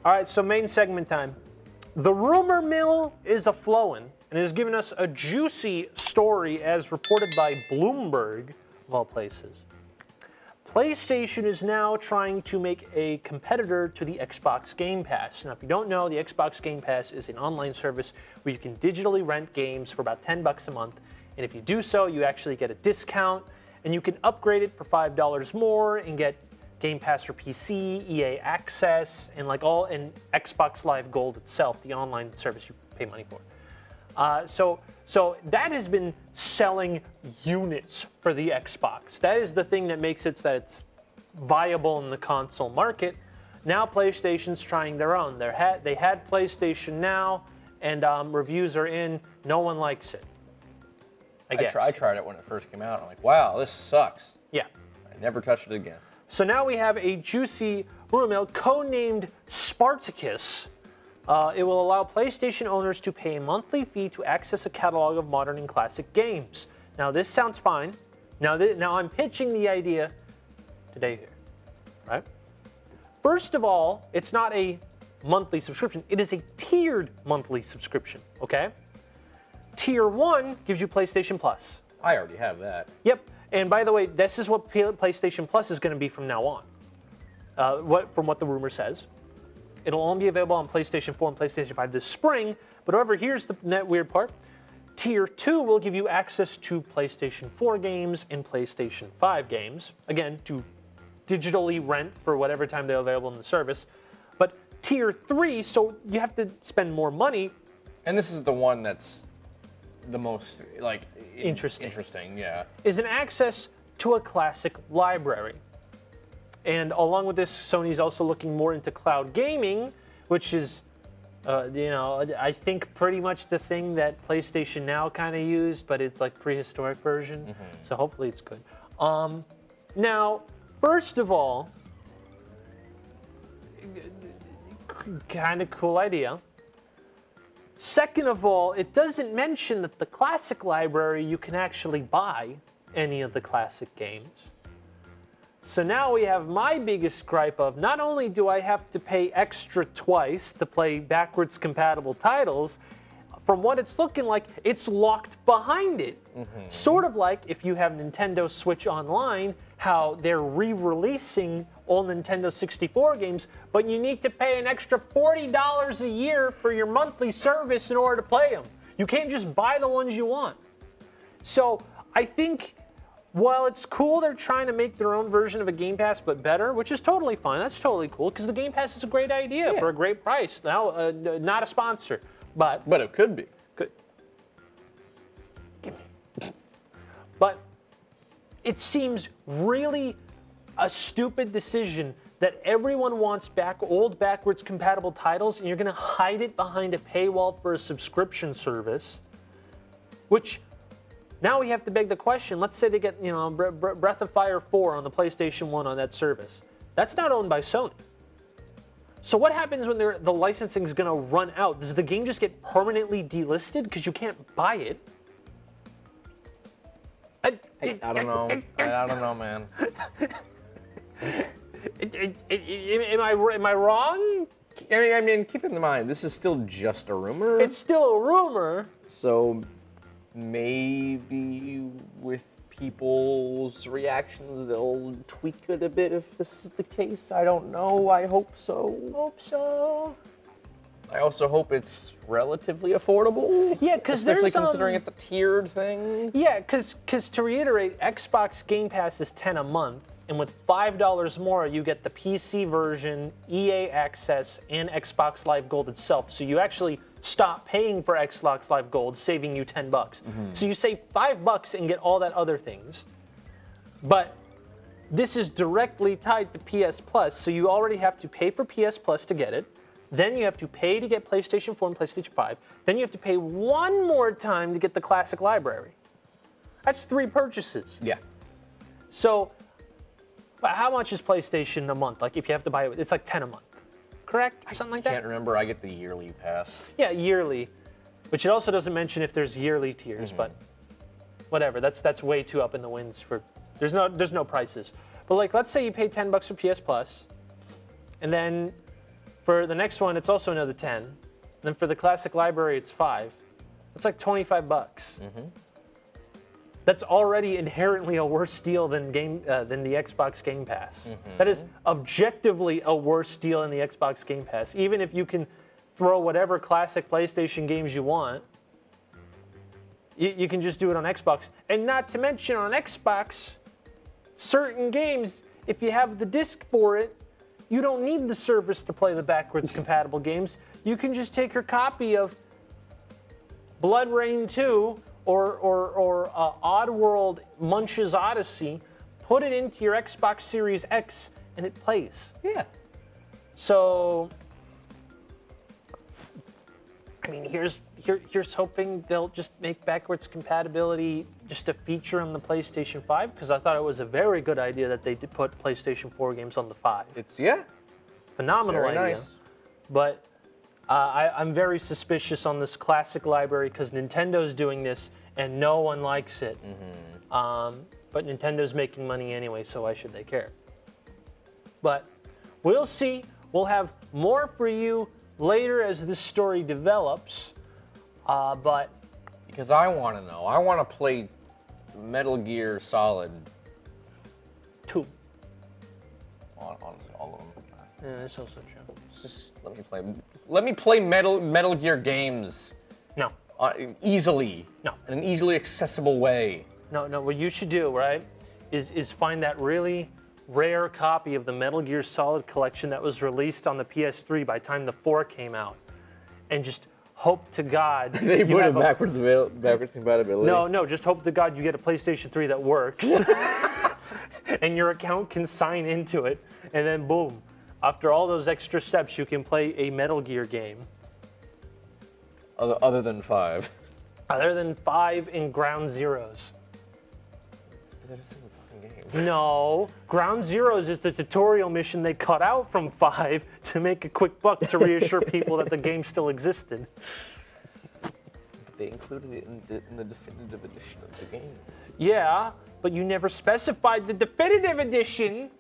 All right, so main segment time. The rumor mill is a-flowing and has given us a juicy story as reported by Bloomberg, of all places. PlayStation is now trying to make a competitor to the Xbox Game Pass. Now, if you don't know, the Xbox Game Pass is an online service where you can digitally rent games for about $10 a month. And if you do so, you actually get a discount, and you can upgrade it for $5 more and get Game Pass for PC, EA Access, and and Xbox Live Gold itself, the online service you pay money for. So that has been selling units for the Xbox. That is the thing that makes it that it's viable in the console market. Now PlayStation's trying their own. They had PlayStation Now, and reviews are in. No one likes it. I guess. I tried it when it first came out. I'm like, wow, this sucks. Yeah. I never touched it again. So now we have a juicy rumor mill codenamed Spartacus. It will allow PlayStation owners to pay a monthly fee to access a catalog of modern and classic games. Now this sounds fine. Now I'm pitching the idea today here, right? First of all, it's not a monthly subscription. It is a tiered monthly subscription, okay? Tier 1 gives you PlayStation Plus. I already have that. Yep. And by the way, this is what PlayStation Plus is going to be from now on, from what the rumor says. It'll only be available on PlayStation 4 and PlayStation 5 this spring. But however, here's the weird part. Tier 2 will give you access to PlayStation 4 games and PlayStation 5 games. Again, to digitally rent for whatever time they're available in the service. But Tier 3, so you have to spend more money. And this is the one that's the most interesting, yeah. Is an access to a classic library. And along with this, Sony's also looking more into cloud gaming, which is, I think pretty much the thing that PlayStation Now kind of used, but it's like prehistoric version. Mm-hmm. So hopefully it's good. Now, first of all, kind of cool idea. Second of all, it doesn't mention that the classic library, you can actually buy any of the classic games. So now we have my biggest gripe of not only do I have to pay extra twice to play backwards compatible titles, from what it's looking like, it's locked behind it. Mm-hmm. Sort of like if you have Nintendo Switch Online, how they're re-releasing all Nintendo 64 games, but you need to pay an extra $40 a year for your monthly service in order to play them. You can't just buy the ones you want. So I think while it's cool they're trying to make their own version of a Game Pass but better, which is totally fine, that's totally cool, because the Game Pass is a great idea for a great price. Now, not a sponsor, but it could be. Good. Give me. But it seems really a stupid decision that everyone wants old backwards compatible titles, and you're going to hide it behind a paywall for a subscription service, which now we have to beg the question. Let's say they get Breath of Fire 4 on the PlayStation 1 on that service. That's not owned by Sony. So what happens when the licensing is going to run out? Does the game just get permanently delisted because you can't buy it? I don't know. I don't know, man. Am I wrong? I mean, keep in mind, this is still just a rumor. It's still a rumor. So maybe with people's reactions, they'll tweak it a bit if this is the case. I don't know. I hope so. Hope so. I also hope it's relatively affordable. Yeah, because especially considering it's a tiered thing. Yeah, because to reiterate, Xbox Game Pass is $10 a month, and with $5 more, you get the PC version, EA Access, and Xbox Live Gold itself. So you actually stop paying for Xbox Live Gold, saving you $10. Mm-hmm. So you save $5 and get all that other things. But this is directly tied to PS Plus, so you already have to pay for PS Plus to get it. Then you have to pay to get PlayStation 4 and PlayStation 5. Then you have to pay one more time to get the classic library. That's 3 purchases. Yeah. So how much is PlayStation a month? Like if you have to buy it, it's like $10 a month. Correct? Or something like that? I can't remember. I get the yearly pass. Yeah, yearly. Which it also doesn't mention if there's yearly tiers, but whatever. That's way too up in the winds for there's no prices. But like let's say you pay $10 for PS Plus, and then For the next one, it's also another 10. Then for the classic library, it's 5. It's like 25 bucks. That's already inherently a worse deal than the Xbox Game Pass. That is objectively a worse deal than the Xbox Game Pass. Even if you can throw whatever classic PlayStation games you want, you can just do it on Xbox. And not to mention on Xbox, certain games, if you have the disc for it, you don't need the service to play the backwards compatible games. You can just take your copy of Blood Rain 2 or Oddworld Munch's Odyssey, put it into your Xbox Series X, and it plays. Yeah. So, I mean, here's hoping they'll just make backwards compatibility just a feature on the PlayStation 5, because I thought it was a very good idea that they did put PlayStation 4 games on the 5. Phenomenal idea. Nice. But I'm very suspicious on this classic library because Nintendo's doing this and no one likes it. But Nintendo's making money anyway, so why should they care? But we'll see. We'll have more for you later as this story develops. But because I want to know. I want to play Metal Gear Solid 2. Honestly, all of them. Yeah, that's also true. Just let me play Metal Gear games. No. Easily. No. In an easily accessible way. No. What you should do, right, is find that really rare copy of the Metal Gear Solid collection that was released on the PS3 by the time the 4 came out, and just hope to God they put it backwards compatibility. No, just hope to God you get a PlayStation 3 that works, and your account can sign into it, and then boom, after all those extra steps, you can play a Metal Gear game. Other than 5. Other than 5 in Ground Zeroes. They're the same fucking game. No, Ground Zeroes is the tutorial mission they cut out from 5 to make a quick buck to reassure people that the game still existed. But they included it in the definitive edition of the game. Yeah, but you never specified the definitive edition.